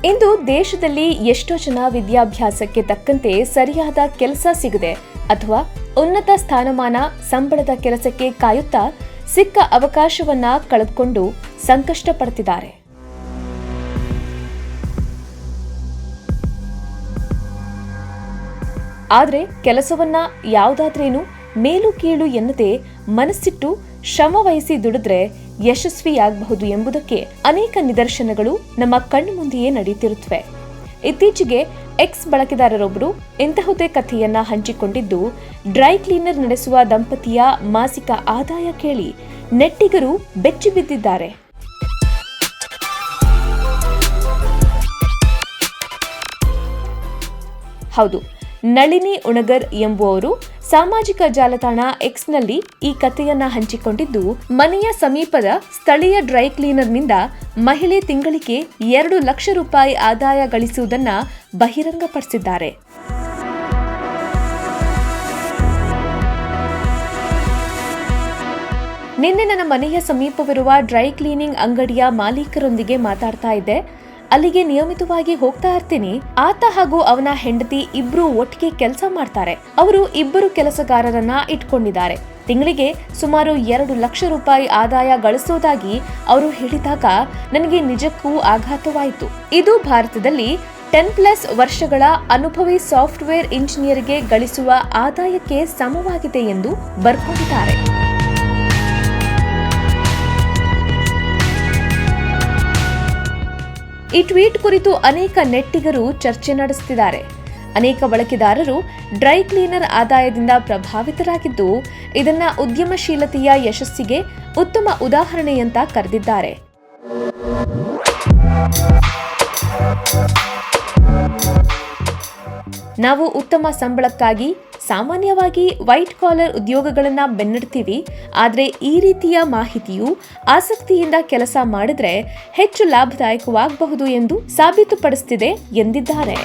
ಇಂದು ದೇಶದಲ್ಲಿ ಎಷ್ಟೋ ಜನ ವಿದ್ಯಾಭ್ಯಾಸಕ್ಕೆ ತಕ್ಕಂತೆ ಸರಿಯಾದ ಕೆಲಸ ಸಿಗದೆ ಅಥವಾ ಉನ್ನತ ಸ್ಥಾನಮಾನ ಸಂಬಳದ ಕೆಲಸಕ್ಕೆ ಕಾಯುತ್ತಾ ಸಿಕ್ಕ ಅವಕಾಶವನ್ನ ಕಳೆದುಕೊಂಡು ಸಂಕಷ್ಟ ಪಡ್ತಿದ್ದಾರೆ. ಆದರೆ ಕೆಲಸವನ್ನ ಯಾವುದಾದ್ರೇನು ಮೇಲು ಕೀಳು ಎನ್ನದೆ ಮನಸ್ಸಿಟ್ಟು ಶ್ರಮ ವಹಿಸಿ ದುಡಿದ್ರೆ ಯಶಸ್ವಿಯಾಗಬಹುದು ಎಂಬುದಕ್ಕೆ ಅನೇಕ ನಿದರ್ಶನಗಳು ನಮ್ಮ ಕಣ್ಣು ಮುಂದೆಯೇ ನಡೆಯುತ್ತಿರುತ್ತವೆ. ಇತ್ತೀಚೆಗೆ ಎಕ್ಸ್ ಬಳಕೆದಾರರೊಬ್ಬರು ಇಂತಹುದೇ ಕಥೆಯನ್ನ ಹಂಚಿಕೊಂಡಿದ್ದು, ಡ್ರೈ ಕ್ಲೀನರ್ ನಡೆಸುವ ದಂಪತಿಯ ಮಾಸಿಕ ಆದಾಯ ಕೇಳಿ ನೆಟ್ಟಿಗರು ಬೆಚ್ಚಿ ಬಿದ್ದಿದ್ದಾರೆ. ಹೌದು, ನಳಿನಿ ಉಣಗರ್ ಎಂಬುವವರು ಸಾಮಾಜಿಕ ಜಾಲತಾಣ ಎಕ್ಸ್ನಲ್ಲಿ ಈ ಕಥೆಯನ್ನ ಹಂಚಿಕೊಂಡಿದ್ದು, ಮನೆಯ ಸಮೀಪದ ಸ್ಥಳೀಯ ಡ್ರೈ ಕ್ಲೀನರ್ನಿಂದ ಮಹಿಳೆ ತಿಂಗಳಿಗೆ 2 ಲಕ್ಷ ರೂಪಾಯಿ ಆದಾಯ ಗಳಿಸುವುದನ್ನ ಬಹಿರಂಗಪಡಿಸಿದ್ದಾರೆ. ನಿನ್ನೆ ನನ್ನ ಮನೆಯ ಸಮೀಪವಿರುವ ಡ್ರೈ ಕ್ಲೀನಿಂಗ್ ಅಂಗಡಿಯ ಮಾಲೀಕರೊಂದಿಗೆ ಮಾತಾಡ್ತಾ ಇದ್ದೆ. ಅಲ್ಲಿಗೆ ನಿಯಮಿತವಾಗಿ ಹೋಗ್ತಾ ಇರ್ತೀನಿ. ಆತ ಹಾಗೂ ಅವನ ಹೆಂಡತಿ ಇಬ್ರು ಒಟ್ಟಿಗೆ ಕೆಲಸ ಮಾಡ್ತಾರೆ. ಅವರು ಇಬ್ಬರು ಕೆಲಸಗಾರರನ್ನ ಇಟ್ಕೊಂಡಿದ್ದಾರೆ. ತಿಂಗಳಿಗೆ ಸುಮಾರು 2 ಲಕ್ಷ ರೂಪಾಯಿ ಆದಾಯ ಗಳಿಸೋದಾಗಿ ಅವರು ಹೇಳಿದಾಗ ನನಗೆ ನಿಜಕ್ಕೂ ಆಘಾತವಾಯಿತು. ಇದು ಭಾರತದಲ್ಲಿ 10+ ವರ್ಷಗಳ ಅನುಭವಿ ಸಾಫ್ಟ್ವೇರ್ ಇಂಜಿನಿಯರ್ಗೆ ಗಳಿಸುವ ಆದಾಯಕ್ಕೆ ಸಮವಾಗಿದೆ ಎಂದು ಬರ್ಕೊಂಡಿದ್ದಾರೆ. ಈ ಟ್ವೀಟ್ ಕುರಿತು ಅನೇಕ ನೆಟ್ಟಿಗರು ಚರ್ಚೆ ನಡೆಸುತ್ತಿದ್ದಾರೆ. ಅನೇಕ ಬಳಕೆದಾರರು ಡ್ರೈ ಕ್ಲೀನರ್ ಆದಾಯದಿಂದ ಪ್ರಭಾವಿತರಾಗಿದ್ದು, ಇದನ್ನ ಉದ್ಯಮಶೀಲತೆಯ ಯಶಸ್ಸಿಗೆ ಉತ್ತಮ ಉದಾಹರಣೆಯಂತ ಕರೆದಿದ್ದಾರೆ. ನಾವು ಉತ್ತಮ ಸಂಬಳಕ್ಕಾಗಿ ಸಾಮಾನ್ಯವಾಗಿ ವೈಟ್ ಕಾಲರ್ ಉದ್ಯೋಗಗಳನ್ನ ಬೆನ್ನಡ್ತೀವಿ. ಆದರೆ ಈ ರೀತಿಯ ಮಾಹಿತಿಯು ಆಸಕ್ತಿಯಿಂದ ಕೆಲಸ ಮಾಡಿದ್ರೆ ಹೆಚ್ಚು ಲಾಭದಾಯಕವಾಗಬಹುದು ಎಂದು ಸಾಬೀತುಪಡಿಸುತ್ತಿದೆ ಎಂದಿದ್ದಾರೆ.